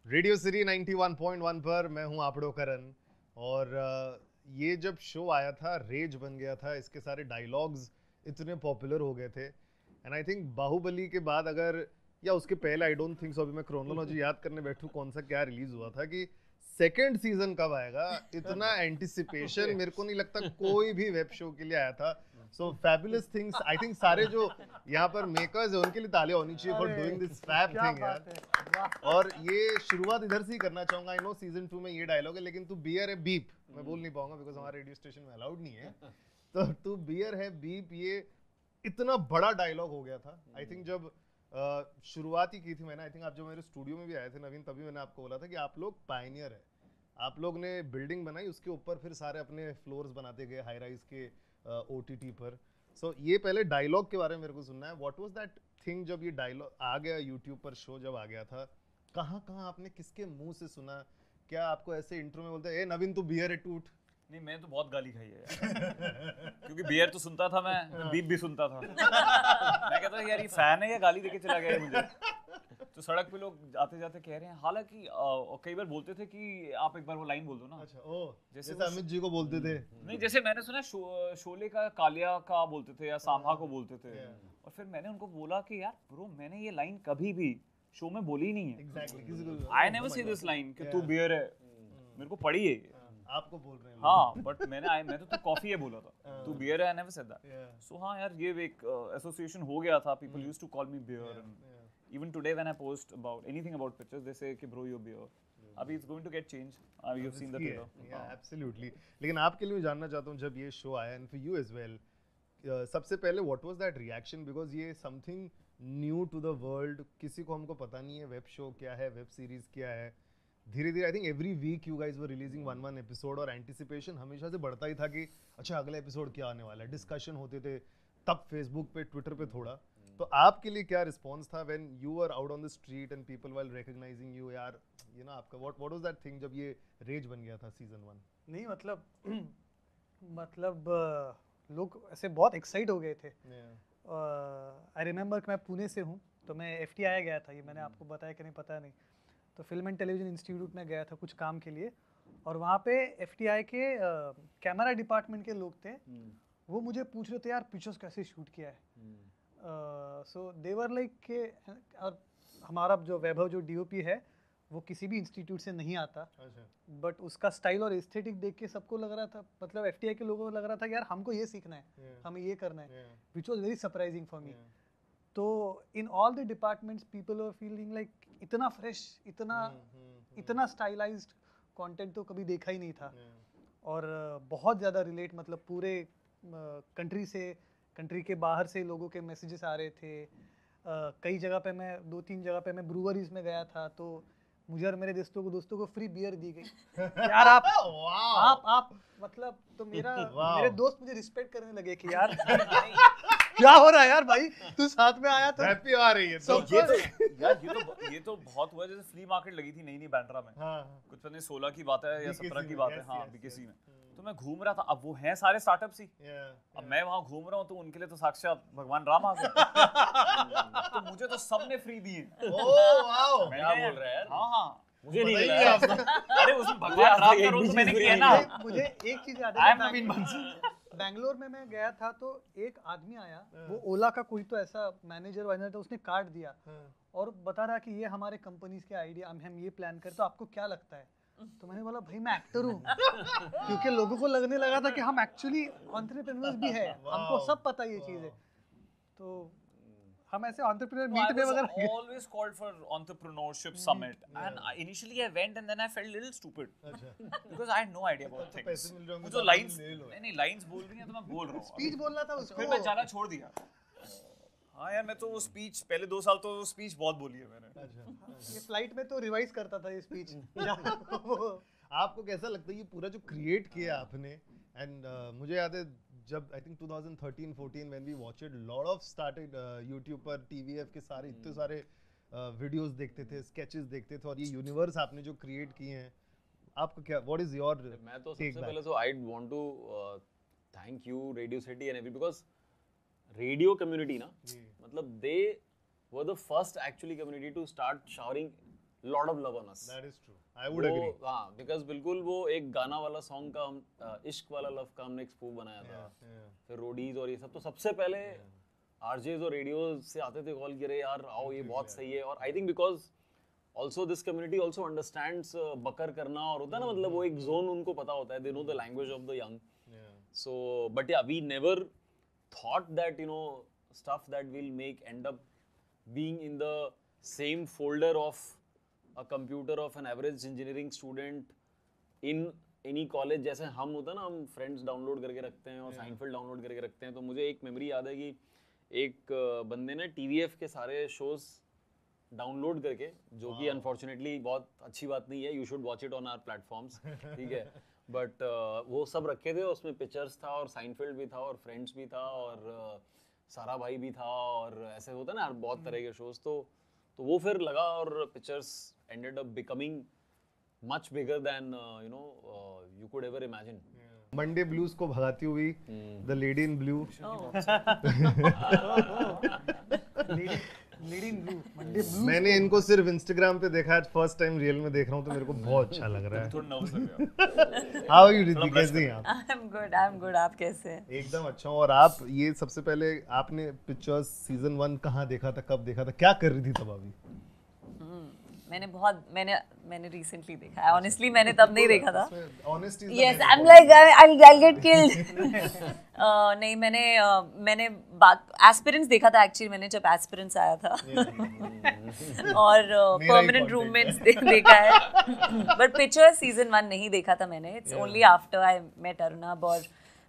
Radio city 91.1 पर मैं हूं आपड़ो करण और ये जब शो आया था रेज बन गया था, इसके सारे डायलॉग्स इतने पॉपुलर हो गए थे एंड आई थिंक बाहुबली के बाद अगर या उसके पहले आई डोंट थिंक सो, अभी मैं क्रोनोलॉजी याद करने बैठूं कौन सा क्या रिलीज हुआ था कि सेकंड सीजन कब आएगा, इतना एंटिसिपेशन मेरे को नहीं लगता कोई भी वेब शो के लिए आया था। सो फैबुलस थिंग्स, आई थिंक सारे जो यहाँ पर मेकर्स है उनके लिए तालियां होनी चाहिए for doing this fab thing यार। और ये शुरुआत इधर से ही करना चाहूंगा। आई नो सीजन 2 में ये डायलॉग है, लेकिन तू बियर है बीप मैं बोल नहीं पाऊंगा बिकॉज हमारे रेडियो स्टेशन में अलाउड नहीं है। तो तू बियर है बीप, ये इतना बड़ा डायलॉग हो गया था। आई थिंक जब शुरुआत ही की थी मैंने, आई थिंक आप जब मेरे स्टूडियो में भी आए थे नवीन, तभी मैंने आपको बोला था कि आप लोग पायनियर है। आप लोग ने बिल्डिंग बनाई, उसके ऊपर फिर सारे अपने फ्लोर्स बनाते गए हाई राइज के ओटीटी पर। सो ये पहले डायलॉग के बारे में मेरे को सुनना है। व्हाट वाज दैट थिंग जब ये डायलॉग आ गया यूट्यूब पर, शो जब आ गया था, कहाँ कहाँ आपने किसके मुंह से सुना? क्या आपको ऐसे इंट्रो में बोलते ए नवीन तू बियर है टूट? नहीं, मैं तो बहुत गाली खाई है यार। क्योंकि बियर तो सुनता था मैं, बीप भी सुनता था। मैं कहता था यार ये फैन है या गाली देके चला गया है मुझे। तो सड़क पे लोग आते जाते कह रहे हैं, हालांकि कई बार बोलते थे कि आप एक बार वो लाइन बोल दो ना। अच्छा, ओ जैसे अमित जी को बोलते थे। नहीं, जैसे मैंने सुना शोले का कालिया का बोलते थे या सांभा को बोलते थे। और फिर मैंने उनको बोला कि यार ब्रो, मैंने ये लाइन कभी भी शो में बोली ही नहीं है। एग्जैक्टली, किसी को I never say this line कि तू बियर है। मेरे को पड़ी है, आपको बोल रहे हैं हाँ, बट मैं तो तू कॉफी है बोला था, तू बियर है, I never said that. So हाँ यार, ये एक एसोसिएशन हो गया था। People used to call me bear and even today when I post about anything about pictures, they say कि bro you're beer. अभी it's going to get changed. You've seen the trailer. Yeah, absolutely. लेकिन आपके लिए जानना चाहता हूँ, जब ये शो आया and for you as well, सबसे पहले what was that reaction? Because ये something new to the world, किसी को हमको पता नहीं है वेब शो क्या है, वेब सीरीज क्या है। धीरे धीरे I think every week you guys were releasing one episode और एंटिसिपेशन हमेशा से बढ़ता ही था कि अच्छा अगला एपिसोड क्या आने वाला है। डिस्कशन होते थे तब फेसबुक पे, ट्विटर पे थोड़ा। तो आपके लिए क्या रिस्पॉन्स था when you were out on the street and people were recognising you? यार ये ना आपका व्हाट वाज दैट थिंग जब ये रेज बन गया था सीजन 1? नहीं मतलब लोग ऐसे बहुत एक्साइट हो गए थे। आई रिमेंबर कि मैं पुणे से हूँ, तो मैं FTI गया था, ये मैंने आपको बताया कि नहीं पता नहीं। तो फिल्म एंड टेलीविजन इंस्टीट्यूट में गया था कुछ काम के लिए, और वहाँ पे FTI के कैमरा डिपार्टमेंट के लोग थे। वो मुझे पूछ रहे थे यार पिक्चर्स कैसे शूट किया है। सो दे वर लाइक के, और हमारा जो वैभव जो DOP है वो किसी भी इंस्टीट्यूट से नहीं आता, बट उसका स्टाइल और एस्थेटिक देख के सबको लग रहा था, मतलब FTI के लोगों को लग रहा था यार हमको ये सीखना है, हमें ये करना है, which was very surprising for me. तो in all the departments people are feeling like इतना फ्रेश, इतना स्टाइलाइज्ड कंटेंट तो कभी देखा ही नहीं था। और बहुत ज़्यादा रिलेट, मतलब पूरे कंट्री के बाहर से लोगों के मैसेजेस आ रहे थे। कई जगह पे मैं 2-3 जगह पे मैं ब्रूवरीज में गया था, तो मुझे और मेरे दोस्तों को फ्री बियर दी गई। यार आप मतलब, तो मेरे दोस्त मुझे रिस्पेक्ट करने लगे कि यार क्या हो रहा है यार भाई, तू साथ में आया तो हैप्पी आ रही है। तो ये तो बहुत हुआ। जैसे फ्री मार्केट लगी थी नई बैंड्रा में, कुछ पता नहीं 16 की बात है या 17 की बात है, हाँ BKC में। तो मैं घूम रहा था, अब वो हैं सारे स्टार्टअप्स ही। अब मैं वहाँ घूम रहा हूँ तो उनके लिए तो साक्षात भगवान राम आ गए। तो मुझे तो सबने फ्री दिए। क्या बोल रहा है यार? हाँ, मुझे नहीं मिला। अरे उसमें भगवान राम का रोल तो मैंने किया ना। मुझे एक चीज याद आई है, एम नवीन बंसी। बैंगलोर में मैं गया था तो एक आदमी आया, वो ओला का कोई तो ऐसा मैनेजर वाइनर था, उसने कार्ड दिया और बता रहा कि ये हमारे कंपनीज के आइडिया, हम ये प्लान करते, तो आपको क्या लगता है? तो मैंने बोला भाई मैं एक्टर हूँ। क्योंकि लोगों को लगने लगा था कि हम एक्चुअली एंटरप्रेन्योर्स भी है, हमको सब पता ये चीज़ है। तो हम ऐसे एंटरप्रेन्योर मीट में वगैरह always called for entrepreneurship summit and initially I went and then I felt a little stupid because I had no idea about things। पैसे मिल जाएंगे जो लाइंस नहीं लाइंस बोल रही हैं तो मैं बोल रहा हूँ, स्पीच बोलना था उसको, फिर मैं जाना छोड़ दिया। हाँ यार, मैं तो वो स्पीच पहले 2 साल तो स्पीच बहुत बोली है मैंने। ये फ्लाइट में तो रिवाइज करता था ये स्पीच। आपको कैसा लगता है ये पूरा जो क्रिएट किया आपने? एंड मुझे याद है जब I think 2013-14 when we watch it, lot of started YouTube पर TVF के सारे इतने सारे वीडियोस देखते थे, स्केचेस देखते थे, और ये यूनिवर्स आपने जो क्रिएट किए हैं, आपको क्या, व्हाट इज योर? मैं तो सबसे पहले तो I want to thank you Radio City and every, because radio community ना, मतलब they were the first actually community to start showering lot of love on us. That is true. I would agree. हाँ, because बिल्कुल वो एक गाना वाला song का हम इश्क वाला लव का हमने एक स्पूफ बनाया था. फिर रोडीज और ये सब तो सबसे पहले आरजेज और रेडियो से आते थे कॉल करे यार आओ ये बहुत सही है. और I think because also this community also understands बकर करना और होता है ना मतलब वो एक जोन उनको पता होता है. They know the language of the young. So but yeah we never thought that stuff that will make end up being in the same folder of a computer of an average engineering student in any college. जैसे हम होता है ना हम friends download करके रखते हैं और साइनफील्ड डाउनलोड करके रखते हैं. तो मुझे एक मेमोरी याद है कि एक बंदे ने TVF के सारे शोज डाउनलोड करके, जो कि अनफॉर्चुनेटली बहुत अच्छी बात नहीं है, you should watch it on our platforms, ठीक है. बट वो सब रखे थे, उसमें पिक्चर्स था और साइनफील्ड भी था और फ्रेंड्स भी था और सारा भाई भी था और ऐसे होता ना बहुत तरह के शोज. तो वो फिर लगा और pictures ended up becoming much bigger than you could ever imagine. Monday blues को भगाती हुई द लेडी इन ब्लू. मैंने इनको सिर्फ इंस्टाग्राम पे देखा है, फर्स्ट टाइम रियल में देख रहा हूँ तो मेरे को बहुत अच्छा लग रहा है. थोड़ा नर्वस लग रहा है. हाउ आर यू रिद्धि, कैसे हैं आप? I am good. आप कैसे हैं? एकदम अच्छा हूँ. और आप ये सबसे पहले आपने पिक्चर्स सीजन 1 कहाँ देखा था, कब देखा था, क्या कर रही थी तब अभी? मैंने रिसेंटली देखा है. ऑनेस्टली मैंने तब नहीं देखा था. Yes, I'm like I'll get killed. नहीं, मैंने एस्पिरेंट्स देखा था एक्चुअली. मैंने जब एस्पिरेंट्स आया था और परमानेंट रूममेट्स देखा है. बट पिक्चर सीजन 1 नहीं देखा था मैंने. It's only after I met Arnab. और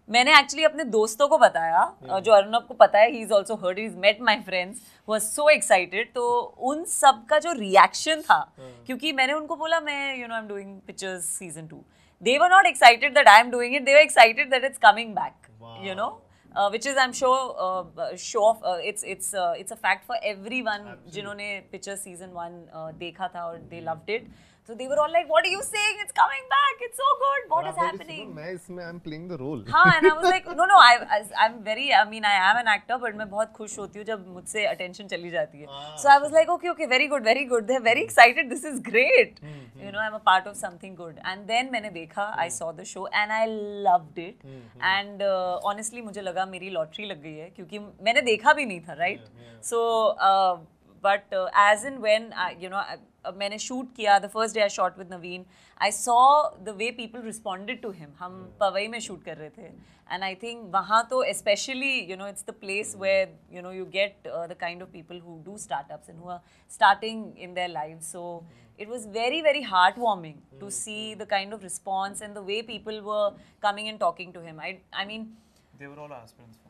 मैंने एक्चुअली अपने दोस्तों को बताया, जो अर्नब को पता है, he is also heard, he is met my friends who are so excited. तो उन सब का जो रिएक्शन था, क्योंकि मैंने उनको बोला मैं I am doing pictures season 2, they were not excited that I am doing it. They were excited that it's coming back. Wow. Which is I'm sure show off. It's a fact for everyone जिन्होंने picture season 1 देखा था और they loved it. So they were all like, "What are you saying? It's coming back. It's so good. What is happening?" मैं इसमें I'm playing the role. हाँ, and I was like, no, I'm very. I mean, I am an actor, but मैं बहुत खुश होती हूँ जब मुझसे attention चली जाती है. So I was like, okay, very good. They're very excited. This is great. I'm a part of something good. And then मैंने देखा, I saw the show and I loved it. And honestly मुझे लगा मेरी lottery लग गई है, क्योंकि मैंने देखा भी नहीं था, right? So but as in when मैंने शूट किया, the first day I shot with Naveen, I saw the way people responded to him. हम पवई में शूट कर रहे थे एंड आई थिंक वहाँ तो specially it's the place where you get the kind of people who do startups and who are starting in their life. So it was very, very heartwarming to see the kind of response and the way people were coming and talking to him. I mean, they were all aspirants fans.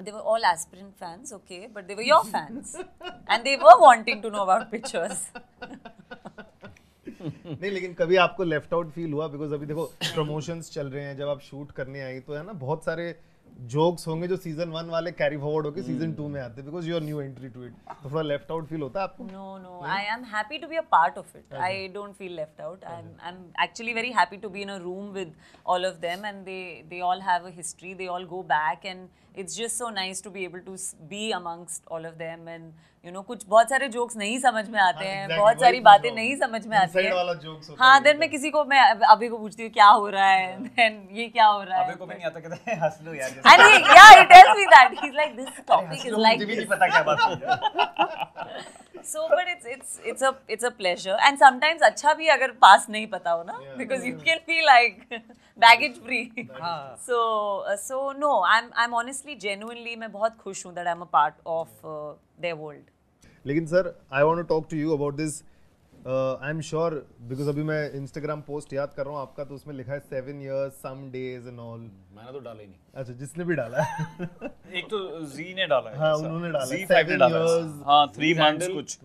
They were all aspirant fans, okay, but they were your fans and they were wanting to know about pictures. नहीं, लेकिन कभी आपको left out feel हुआ? Because अभी देखो promotions चल रहे हैं, जब आप शूट करने आई तो है ना बहुत सारे जोक्स होंगे जो सीजन 1 वाले कैरी फॉरवर्ड होके सीजन 2 में आते हैं, because you are new entry to it. तो थोड़ा लेफ्ट आउट फील होता है आपको? No, I am happy to be a part of it. I don't feel left out. I'm actually very happy to be in a room with all of them, and they all have a history. They all go back, and it's just so nice to be able to be amongst all of them. And कुछ बहुत सारे jokes नहीं समझ में आते हैं, बहुत सारी बातें नहीं समझ में आती हैं. हाँ, देन मैं किसी को, मैं अभी को पूछती हूँ क्या हो रहा है, देन ये क्या हो रहा है, अभी को भी नहीं आता, कहता है हंस लो यार. And he tells me that he's like, this topic is like, मुझे भी नहीं पता क्या बात है. So but it's a pleasure, and sometimes अच्छा भी अगर पास नहीं पता हो ना, because you can feel like baggage free. So no, I'm honestly genuinely मैं बहुत खुश हूँ that I'm a part of their world. लेकिन sir I want to talk to you about this. I'm sure because अभी मैं Instagram post याद कर रहा हूँ आपका, तो उसमें लिखा है 7 years some days and all. मैंने तो डाला ही नहीं. अच्छा, जिसने भी डाला है. एक तो Z ने डाला है. हाँ, उन्होंने डाला. Z5 ने डाला. हाँ, 3 months कुछ.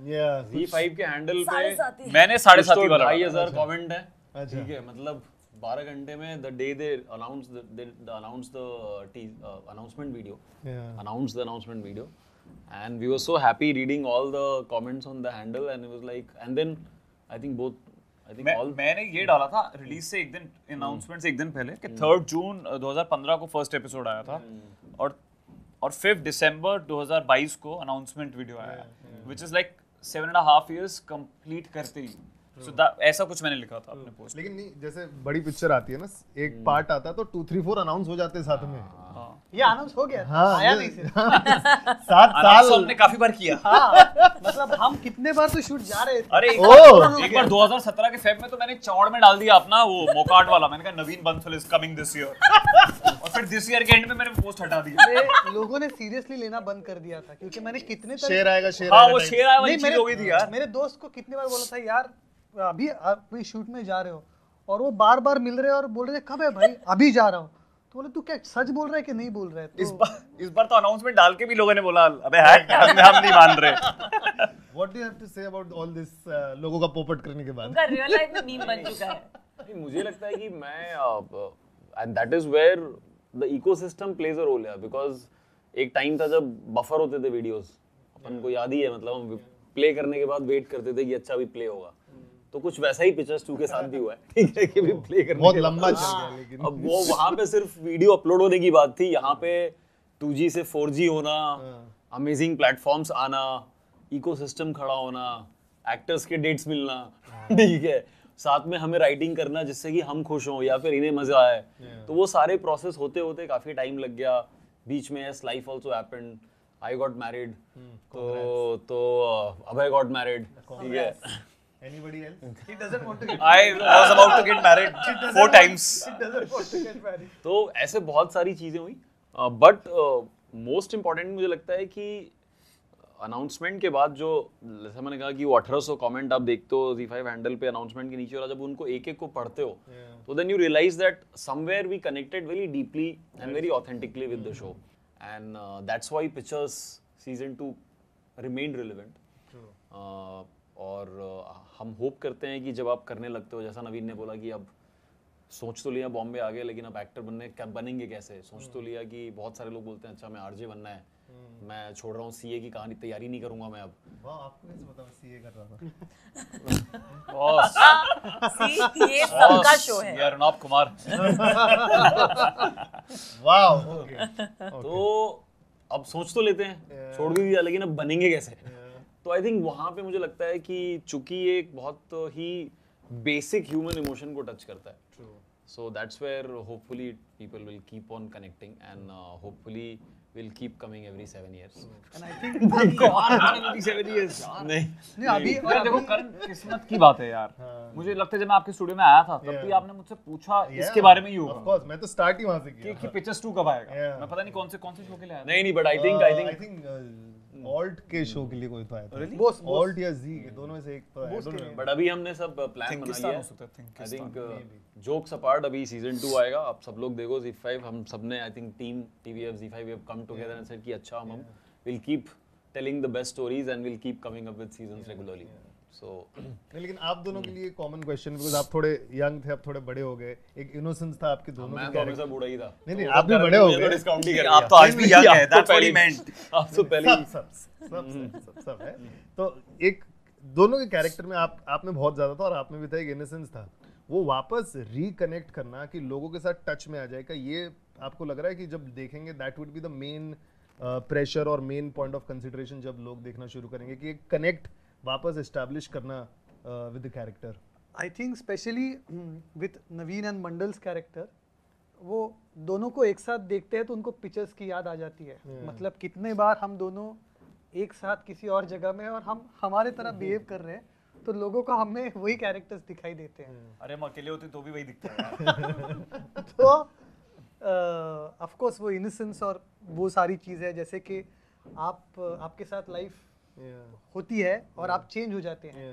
Z5 के हैंडल पे मैंने 7.5 वाला 2,500 कमेंट है. अच्छा. ठीक है, मतलब 12 घंटे में the day they announced the announcement video. Announced the announcement video. And we were so happy reading all the comments on the handle, and it was like, and then I think मैंने ये डाला था release से एक दिन, announcement से एक दिन पहले, कि 3 जून 2015 को फर्स्ट एपिसोड आया था और 5 दिसंबर 2022 को अनाउंसमेंट वीडियो आया, which is like 7.5 years complete करते ही। So ऐसा कुछ मैंने लिखा था अपने पोस्ट। लेकिन नहीं, जैसे बड़ी पिक्चर आती है ना, एक पार्ट आता है तो 2, 3, 4 अनाउंस हो जाते हैं साथ में। ये अनाउंस हो गया, हाँ, आया नहीं सिर्फ 7 साल हमने काफी बार किया। मतलब हम कितने बार तो शूट जा रहे थे। अरे एक बार 2017 के फेब में तो मैंने चौड़ में डाल दिया अपना वो मोकाट वाला, मैंने कहा Naveen Bansal is coming this year, और फिर दिस ईयर के एंड में मैंने पोस्ट हटा दिया। अरे लोगों ने सीरियसली लेना बंद कर दिया था क्योंकि मैंने कितने शेर आएगा हाँ वो शेर आया वाली नहीं, चीज हो गई थी यार। मेरे दोस्त को कितने बार बोला था यार अभी आप शूट में जा रहे हो, और वो बार बार मिल रहे हैं और बोल रहे थे कब है भाई, अभी जा रहा हूँ। तो बोले तू क्या सच बोल रहा है कि नहीं बोल रहा है? तो इस बार तो अनाउंसमेंट डाल के भी लोगों ने बोला अबे है हम नहीं मान रहे। What do you have to say about all this लोगों का पोपट करने के बाद? उनका रियल लाइफ में मीम बन चुका है। नहीं, मुझे लगता है कि मैं and that is where the ecosystem plays a role है, बिकॉज एक टाइम था जब बफर होते थे वीडियोस, अपन को याद ही है, मतलब हम प्ले करने के बाद वेट करते थे कि अच्छा अभी प्ले होगा। तो कुछ वैसा ही पिक्चर्स 2 के साथ भी हुआ है, ठीक है, कि भी प्ले करने बहुत के लंबा बाद- चल गया लेकिन। अब वो वहां पे सिर्फ वीडियो अपलोड होने की बात थी, यहाँ पे 2G से 4G होना, अमेजिंग प्लेटफॉर्म्स आना, इकोसिस्टम खड़ा होना, एक्टर्स के डेट्स मिलना, ठीक है, साथ में हमें राइटिंग करना जिससे कि हम खुश हों या फिर इन्हें मजा आए। तो वो सारे प्रोसेस होते होते काफी टाइम लग गया। बीच में S life also happened, I got married, तो अभय गॉट मैरिड, ठीक है। Anybody else? he doesn't want to get I was about to get married 4 times. he doesn't want to get married. तो ऐसे बहुत सारी चीजें हुई, बट मोस्ट इम्पॉर्टेंट मुझे लगता है कि अनाउंसमेंट के बाद जो, जैसे मैंने कहा कि वो 1800 कमेंट आप देखते हो ZEE5 हैंडल पे अनाउंसमेंट के नीचे, और जब उनको एक एक को पढ़ते हो तो then you realise that somewhere we connected very deeply and very authentically with the show, and that's why pictures season 2 remained relevant. और हम होप करते हैं कि जब आप करने लगते हो, जैसा नवीन ने बोला कि अब सोच तो लिया बॉम्बे आ गए, लेकिन अब एक्टर बनेंगे कैसे, सोच तो लिया कि बहुत सारे लोग बोलते हैं अच्छा मैं आरजे बनना है, मैं छोड़ रहा हूँ सीए की कहानी, तैयारी नहीं करूंगा मैं अब। वाह, आपको कैसे पता मैं सीए कर रहा था? बॉस See, ये सबका शो है। ये अर्नब कुमार। वाह, ओके। तो अब सोच तो लेते हैं, छोड़ भी दिया, लेकिन अब बनेंगे कैसे? तो आई थिंक वहाँ पे मुझे लगता है कि चूंकि ये एक बहुत ही बेसिक ह्यूमन इमोशन को टच करता है, so that's where hopefully people will keep on connecting and hopefully will keep coming every 7 years. And I think 7 years। नहीं अभी यार देखो करण, किस्मत की बात है यार। मुझे लगता है जब मैं आपके स्टूडियो में आया था तब भी आपने मुझसे पूछा इसके बारे में ही Of होगा course, मैं तो स्टार्ट ही वहां से किया। कि पिक्चर्स 2 कब आएगा। Yeah. मैं पता नहीं कौन से शो के लिए आया था। नहीं but I think ऑल्ट के शो के लिए कोई तो आया था। Boss. ऑल्ट या जी के दोनों में से एक तो आया। I don't remember. but अभी हमने सब प्लान बना लिया है। I think jokes apart अभी सीजन 2 आएगा, आप सब लोग देखो ZEE5, हम सबने I think team TVF ZEE5 we have come together and said कि अच्छा हम will keep telling the best stories and we'll keep coming up with seasons regularly. So नहीं, लेकिन आप दोनों के लिए कॉमन क्वेश्चन, बिकॉज़ आप थोड़े यंग थे, अब थोड़े बड़े हो गए, एक इनोसेंस था आपके दोनों मैं के तो character। हमेशा बूढ़ा ही था। नहीं नहीं, आप भी बड़े हो गए। डिस्काउंट ही कर आप तो आज भी young है, that's what he meant। आप तो पहले ही सब है। तो एक दोनों के कैरेक्टर में आप में बहुत ज्यादा था और आप में भी था, एक इनोसेंस था। वो वापस रिकनेक्ट करना कि लोगों के साथ टच में आ जाएगा, ये आपको लग रहा है कि जब देखेंगे that would be the main pressure और मेन पॉइंट ऑफ कंसिडरेशन जब लोग देखना शुरू करेंगे, कि एक कनेक्ट वापस एस्टैब्लिश करना with the character? I think specially with Naveen and mandals character, वो दोनों को एक साथ देखते हैं तो उनको पिक्चर्स की याद आ जाती है। मतलब कितने बार हम दोनों एक साथ किसी और जगह में और हम हमारे तरह बिहेव कर रहे हैं तो लोगों को हमें वही कैरेक्टर्स दिखाई देते हैं। अरे हम अकेले होते तो भी वही दिखता है। तो ऑफ कोर्स वो इनोसेंस और वो सारी चीज़ें, जैसे कि आपके साथ लाइफ होती है और आप चेंज हो जाते हैं।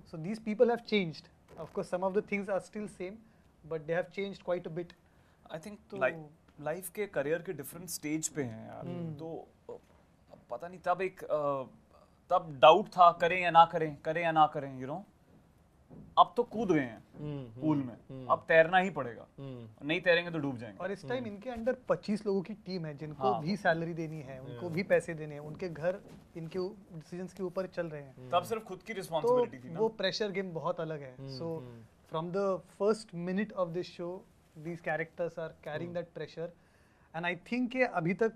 So these people have changed. Of course, some of the things are still same, but they have changed quite a bit. I think life के करियर के डिफरेंट स्टेज पे हैं यार। तो पता नहीं तब डाउट था करें या ना करें, यू नो। अब तो कूद गए हैं पूल में, अब तैरना ही पड़ेगा, नहीं तैरेंगे तो डूब जाएंगे। और इस टाइम इनके अंडर 25 लोगों की टीम है जिनको भी सैलरी देनी है, उनको भी पैसे देने हैं, उनके घर इनके डिसीजंस के ऊपर चल रहे हैं। तब सिर्फ खुद की रिस्पांसिबिलिटी थी तो ना। वो प्रेशर गेम बहुत अलग है। So from the first minute of this show these characters are carrying that pressure, and I think ये अभी तक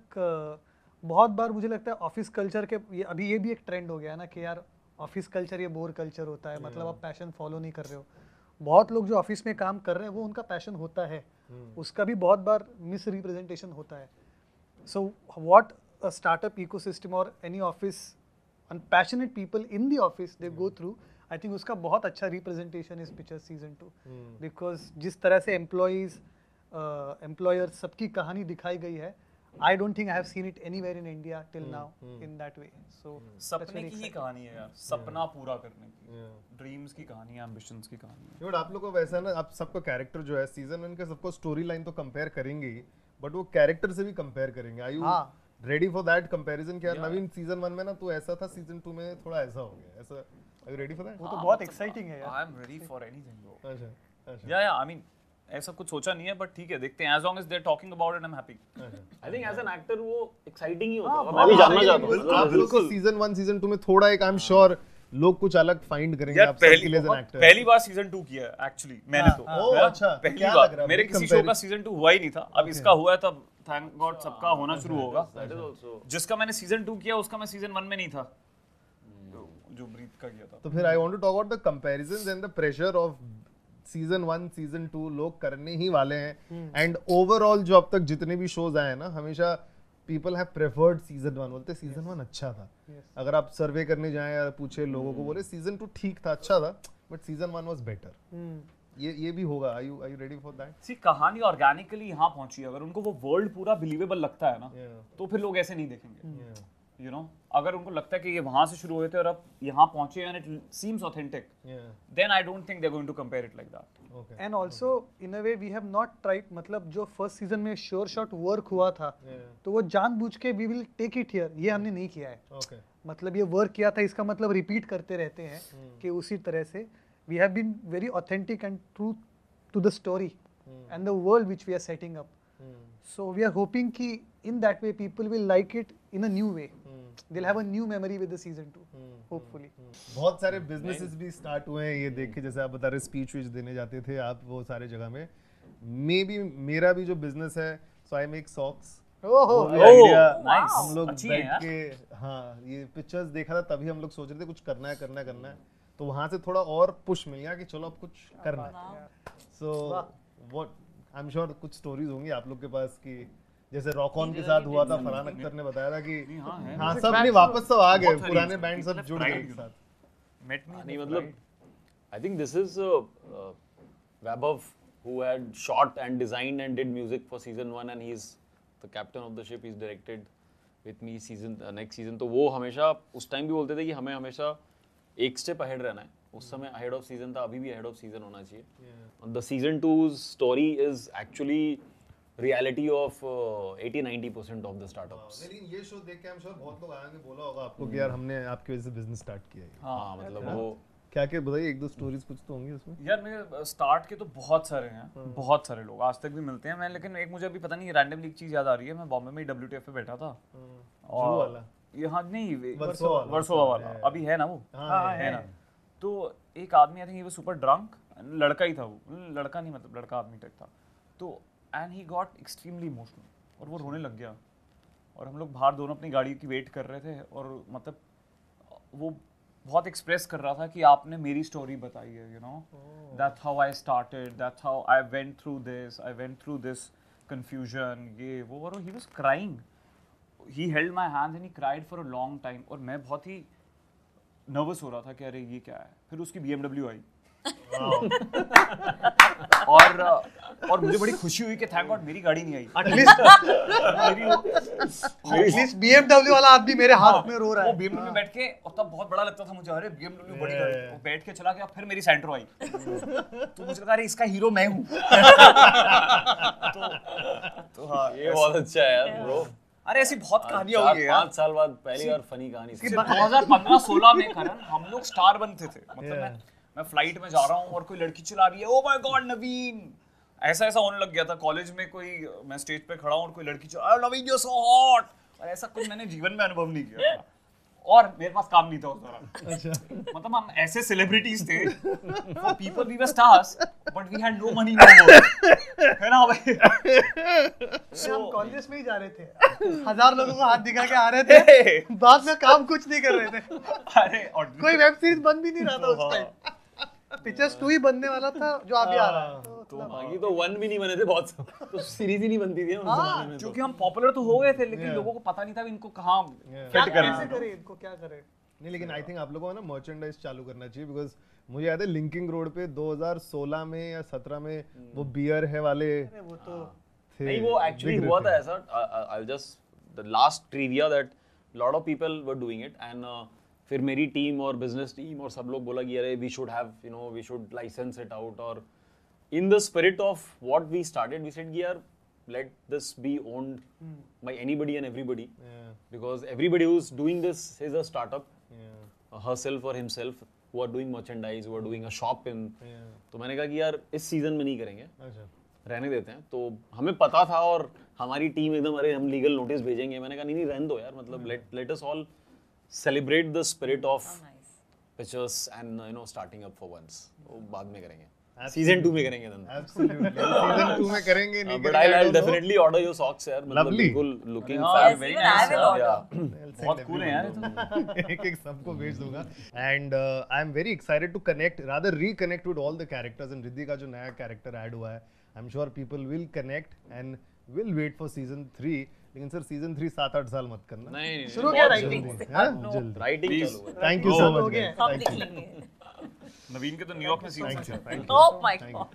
बहुत बार मुझे लगता है ऑफिस कल्चर के ये भी एक ट्रेंड हो गया है ना कि यार ऑफिस कल्चर ये बोर कल्चर होता है, मतलब आप पैशन फॉलो नहीं कर रहे हो। बहुत लोग जो ऑफिस में काम कर रहे हैं वो उनका पैशन होता है, उसका भी बहुत बार मिस रिप्रेजेंटेशन होता है। So what a startup ecosystem और any office and passionate people in the office they go through, I think उसका बहुत अच्छा रिप्रेजेंटेशन इस पिक्चर सीजन 2, बिकॉज जिस तरह से एम्प्लॉयज एम्प्लॉयर सबकी कहानी दिखाई गई है, I don't think I have seen it anywhere in India till now in that way. So सपने की ही कहानी है यार, सपना पूरा करने की, ड्रीम्स की कहानी है, एम्बिशंस की कहानी है। बट आप लोगों को वैसा ना, आप सबका कैरेक्टर जो है सीजन 1 के सबको स्टोरी लाइन तो कंपेयर करेंगे ही, बट वो कैरेक्टर से भी कंपेयर करेंगे। Are you ready for that comparison? क्या नवीन सीजन 1 में ना तो ऐसा था, सीजन 2 में थोड़ा ऐसा हो गया, ऐसा are you ready for that? वो तो बहुत एक्साइटिंग है यार। I am ready for anything bro. अच्छा या आई मीन ऐसा कुछ सोचा नहीं है, बट ठीक है, देखते हैं। As long as they are talking about it I am happy. I think as an actor वो एक्साइटिंग ही होता है, मैं भी जानना चाहता हूं। आप लोग को सीजन 1 सीजन 2 में थोड़ा एक आई एम श्योर लोग कुछ अलग फाइंड करेंगे आप सबके लिए एज एन एक्टर। पहली बार सीजन 2 किया है एक्चुअली मैंने तो। ओह अच्छा, पहली बार मेरे किसी शो का सीजन 2 हुआ ही नहीं था, अब इसका हुआ है, तब थैंक गॉड सबका होना शुरू होगा। जिसका मैंने सीजन 2 किया उसका मैं सीजन 1 में नहीं था, जो ब्रीथ का किया था। तो फिर I want to talk about the comparisons and the pressure of season 1 season 2 लोग करने ही वाले हैं। एंड ओवरऑल जो अब तक जितने भी शोज आए हैं ना, हमेशा पीपल हैव प्रेफर्ड सीजन 1, बोलते सीजन 1 अच्छा था। अगर आप सर्वे करने जाएं या पूछे लोगों को, बोले सीजन 2 ठीक था, अच्छा था, बट सीजन 1 वाज बेटर। ये भी होगा। Are you ready for that? See कहानी ऑर्गेनिकली यहाँ पहुंची, अगर उनको वो वर्ल्ड पूरा बिलीवेबल लगता है ना, तो फिर लोग ऐसे नहीं देखेंगे। यू नो, अगर उनको लगता है कि ये वहां से शुरू हुए थे और अब यहाँ पहुंचे and it seems authentic, then I don't think they are going to compare it like that. And also in a way we have not tried, मतलब जो फर्स्ट सीजन में श्योर शॉट वर्क हुआ था, तो वो जानबूझ के we will take it here, ये हमने नहीं किया है। मतलब ये वर्क किया था, इसका मतलब रिपीट करते रहते हैं कि उसी तरह से we have been very authentic and true to the story and the world which we are setting up. So we are hoping कि in that way people will like it in a new way. They'll have a new memory with the season 2 hopefully. बहुत सारे businesses भी start हुए हैं ये देख के, जैसे आप बता रहे स्पीच विच देने जाते थे आप वो सारे जगह में। मे बी मेरा भी जो बिजनेस है, सो आई मेक सॉक्स। नाइस, हम लोग अच्छी है बैठ के, हाँ ये पिक्चर्स देखा था तभी हम लोग सोच रहे थे कुछ करना है, तो वहाँ से थोड़ा और पुश मिल गया कि चलो अब कुछ करना है। So what I am sure कुछ स्टोरीज होंगी आप लोग के पास कि जैसे रॉक ऑन के साथ हुआ था, फरहान अख्तर ने बताया था कि हाँ सब नहीं वापस सब आ गए, पुराने बैंड सब जुड़ गए एक साथ। नहीं मतलब I think this is Vaibhav who had shot and designed and did music for season 1 and he's the captain of the ship. He's directed with me next season. तो वो हमेशा उस टाइम भी बोलते थे कि हमें हमेशा एक स्टेप अहेड रहना है। उस समय अहेड ऑफ सीजन था, अभी भी अहेड ऑफ सीजन होना चाहिए। The season 2's story is actually reality of 80-90% of the startups. लेकिन ये शो देख के I'm sure बहुत लोग आएंगे, बोला होगा आपको कि यार हमने आपकी वजह से बिजनेस स्टार्ट किया है। हाँ मतलब वो क्या बताइए, एक दो स्टोरीज कुछ तो होंगी उसमें। यार मेरे स्टार्ट के तो बहुत सारे हैं, बहुत सारे लोग आज तक भी मिलते हैं। मैं लेकिन एक मुझे अभी पता नहीं रैंडमली एक चीज याद आ रही है, मैं बॉम्बे में WTF पे बैठा था और यहाँ नहीं वर्सोवा वाला अभी है ना वो, है ना, तो एक आदमी I think he was super drunk, लड़का ही था वो, लड़का नहीं मतलब लड़का आदमी टाइप था, तो and he got extremely emotional और वो रोने लग गया। और हम लोग बाहर दोनों अपनी गाड़ी की वेट कर रहे थे और मतलब वो बहुत एक्सप्रेस कर रहा था कि आपने मेरी स्टोरी बताई है, you know, that's how I started, that's how I went through this confusion, ये वो, और he was crying, he held my hands and he cried for a long time. और मैं बहुत ही नर्वस हो रहा था कि अरे ये क्या है। फिर उसकी BMW आई और मुझे बड़ी खुशी हुई कि थैंक गॉड मेरी गाड़ी नहीं आई। एटलीस्ट BMW वाला आदमी मेरे हाथ में रो रहा है। वो BMW में बैठ के, और तब बहुत बड़ा लगता था मुझे, अरे BMW बड़ी गाड़ी, वो बैठ के चला गया। फिर मेरी सेंट्रो आई तो मुझे लगा अरे इसका हीरो मैं हूँ। तो हाँ ये बहुत अच्छा है यार ब्रो। अरे ऐसी बहुत कहानियां हो गई यार। 5 साल बाद पहली बार फनी कहानी। 2015-16 में करण हम लोग स्टार बनते थे, मतलब मैं फ्लाइट में जा रहा हूँ और कोई लड़की चिल्ला रही है ओ माय गॉड नवीन, ऐसा होने लग गया था। कॉलेज में कोई मैं स्टेज पे खड़ा हूँ और कोई लड़की चिल्ला नवीन यू सो हॉट, और ऐसा कुछ मैंने जीवन में अनुभव नहीं किया था। और मेरे पास काम नहीं था उस दौरान, मतलब हम ऐसे सेलिब्रिटीज थे, for people we were stars, but we had no money no more. है ना भाई? हम कॉलेज में ही जा रहे थे, 1000 लोगों को हाथ दिखा के आ रहे थे, बाद में काम कुछ नहीं कर रहे थे। अरे कोई वेब सीरीज बन भी नहीं रहा था उस टाइम, पिक्चर्स 2 ही बनने वाला था जो अभी आ रहा है। तो बाकी तो 1 भी नहीं बने थे बहुत, तो सीरीज ही नहीं बनती थी उस जमाने में। क्योंकि हम पॉपुलर तो हो गए थे, लेकिन लोगों को पता नहीं था इनको कहाँ फिट करना कैसे करे, इनको क्या करे। नहीं, लेकिन आई थिंक आप लोगों को ना मर्चेंडाइज चालू करना चाहिए, बिकॉज मुझे याद है लिंकिंग रोड पे 2016 में या 17 में वो बियर है वाले वो तो थे। नहीं, वो एक्चुअली हुआ था ऐसा। I will just the last trivia that lot of people were doing it, and फिर मेरी टीम और बिजनेस टीम और सब लोग बोला कि अरे we should have, you know, we should license it out, और in the spirit of what we started, we said, yaar, let this be owned by anybody and everybody, because everybody who's doing this is a startup, herself or himself, who are doing merchandise, who are doing a shop in, तो मैंने कहा कि यार इस season में नहीं करेंगे, रहने देते हैं। तो हमें पता था और हमारी टीम एकदम, अरे हम लीगल नोटिस भेजेंगे, मैंने कहा नहीं रहने दो यार, मतलब let us all celebrate the spirit of pictures and, you know, starting up for once, वो बाद में करेंगे, सीजन 2 में करेंगे। Absolutely. सीजन 2 में करेंगे, नहीं but I'll definitely order your socks यार, मतलब बिल्कुल looking Yes, very even nice, I will order. बहुत cool है यार। एक सबको भेज दूंगा। And I am very excited to connect, rather reconnect with all the characters, and Riddhi का जो नया कैरेक्टर ऐड हुआ है, I'm sure people will connect and will wait for season 3। लेकिन सर सीजन 3 7-8 साल मत करना। नहीं, शुरू क्या राइटिंग, जल्दी। राइटिंग चालू है। Thank you so much, guys. हम Thank you. लिख लेंगे। नवीन के तो न्यूयॉर्क में सीन है। Oh my God.